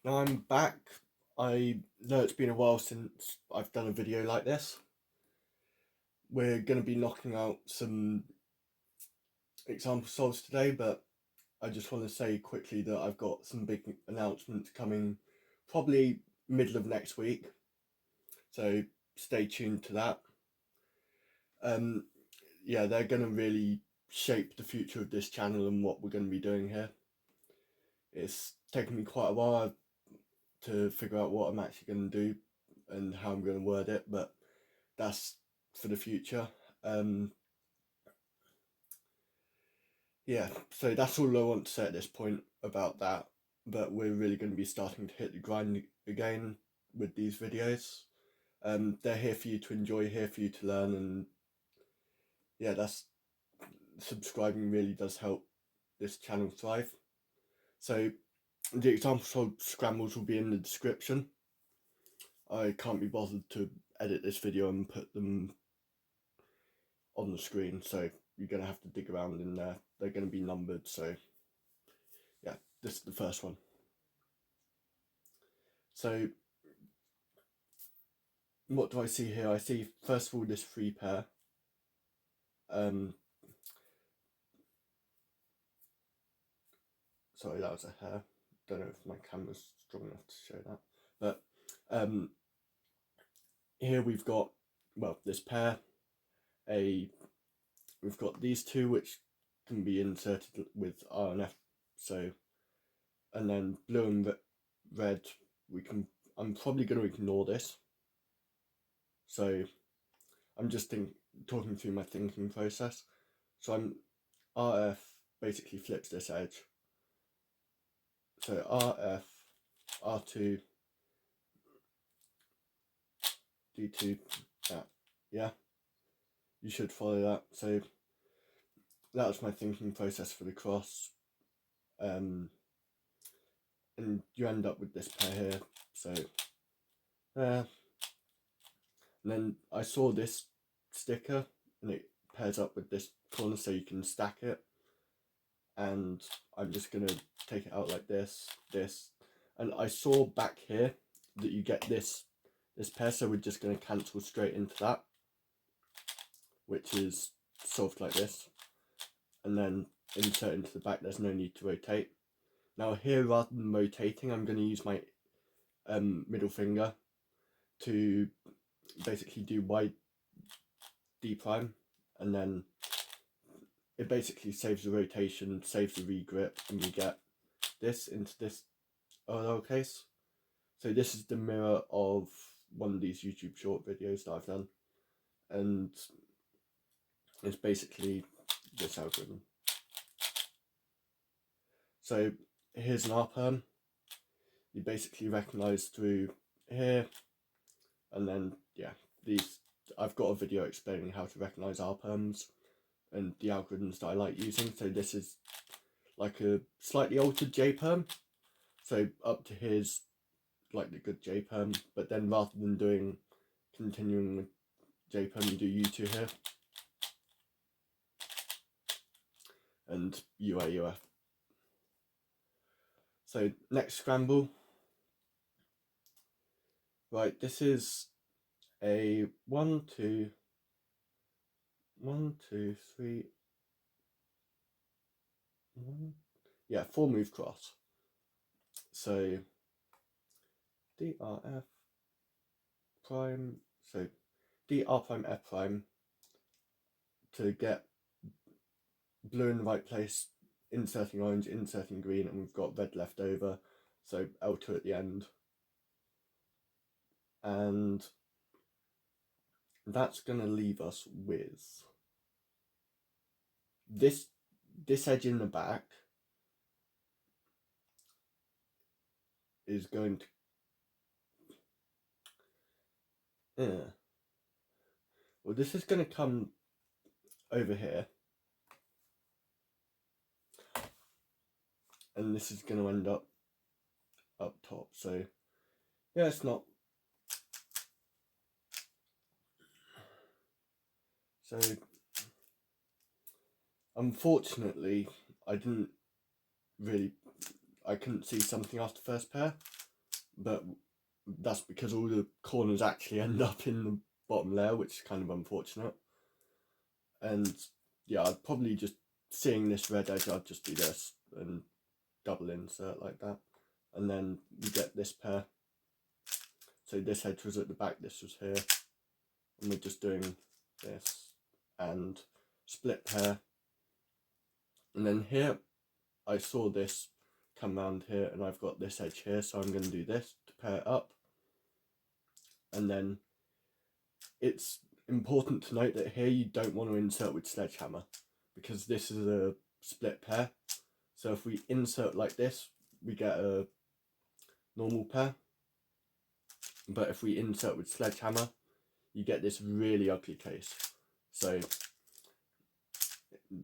Now I'm back. I know it's been a while since I've done a video like this. We're going to be knocking out some example solves today, but I just want to say quickly that I've got some big announcements coming probably middle of next week. So stay tuned to that. Um, yeah, they're going to really shape the future of this channel and what we're going to be doing here. It's taken me quite a while to figure out what I'm actually going to do and how I'm going to word it, but that's for the future. Yeah, so that's all I want to say at this point about that. But we're really going to be starting to hit the grind again with these videos. They're here for you to enjoy, here for you to learn, and yeah, that's subscribing really does help this channel thrive. So the examples of Scrambles will be in the description. I can't be bothered to edit this video and put them on the screen, so you're going to have to dig around in there. They're going to be numbered, so yeah, this is the first one. So what do I see here? I see first of all this free pair. Sorry, that was a hair. Don't know if my camera's strong enough to show that. But here we've got, well, this pair. We've got these two which can be inserted with R and F. So, and then blue and red, I'm probably going to ignore this. So I'm just talking through my thinking process. So RF basically flips this edge. So RF, R2, D2, that. Yeah, you should follow that. So that was my thinking process for the cross. And you end up with this pair here. So and then I saw this sticker and it pairs up with this corner so you can stack it. And I'm just going to take it out like this. And I saw back here that you get this pair, so we're just going to cancel straight into that, which is solved like this, and then insert into the back. There's no need to rotate. Now here, rather than rotating, I'm going to use my middle finger to basically do Y D prime, and then it basically saves the rotation, saves the regrip, and we get this into this lowercase. So this is the mirror of one of these YouTube short videos that I've done, and it's basically this algorithm. So here's an arperm. You basically recognise through here, and then yeah, I've got a video explaining how to recognise arperms and the algorithms that I like using. So this is like a slightly altered J-perm. So up to here's like the good J-perm, but then rather than continuing with J-perm, you do U2 here. And UA. So next scramble. Right, this is a 1, 2, 3, 4 move cross. So DRF prime, so DR prime F prime to get blue in the right place, inserting orange, inserting green, and we've got red left over, so L2 at the end. And that's going to leave us with this edge in the back is going to well, this is going to come over here, and this is going to end up top. So yeah, it's not. So unfortunately, I couldn't see something after first pair. but that's because all the corners actually end up in the bottom layer, which is kind of unfortunate. And yeah, I'd probably just, seeing this red edge, I'd just do this and double insert like that, and then you get this pair. So this edge was at the back, this was here, and we're just doing this and split pair. And then here I saw this come round here, and I've got this edge here, so I'm going to do this to pair it up. And then it's important to note that here you don't want to insert with sledgehammer, because this is a split pair. So if we insert like this, we get a normal pair, but if we insert with sledgehammer, you get this really ugly case. So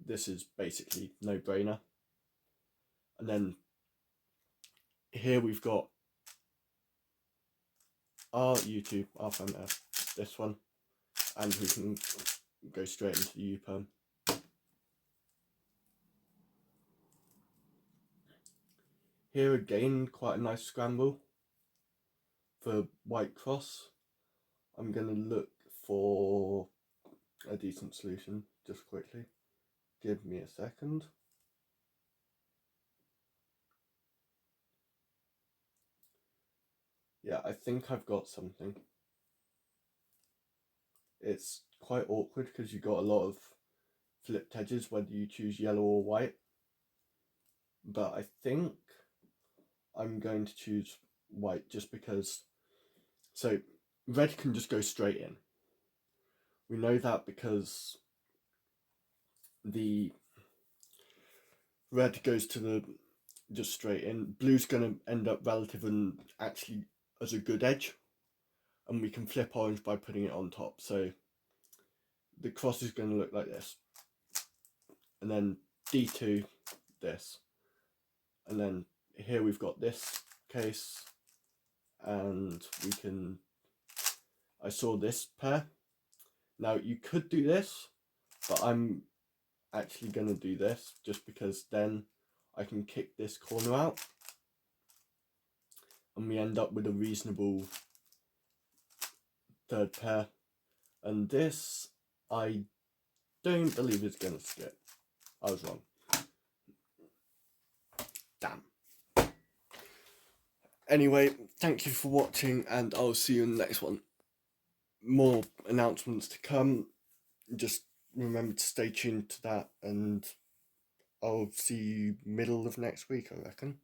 this is basically no-brainer. And then here we've got our U2, our front F, this one, and we can go straight into the U-perm. Here again, quite a nice scramble for white cross. I'm going to look for a decent solution just quickly. Give me a second. Yeah, I think I've got something. It's quite awkward because you've got a lot of flipped edges whether you choose yellow or white. But I think I'm going to choose white just because, so red can just go straight in. We know that because the red goes to the just straight in. Blue's going to end up relative and actually as a good edge, and we can flip orange by putting it on top. So the cross is going to look like this, and then D2 this, and then here we've got this case, and we can, I saw this pair. Now you could do this, but I'm actually going to do this just because then I can kick this corner out and we end up with a reasonable third pair. And this, I don't believe is going to skip. I was wrong. Damn. Anyway, thank you for watching, and I'll see you in the next one. More announcements to come. Just remember to stay tuned to that, and I'll see you middle of next week, I reckon.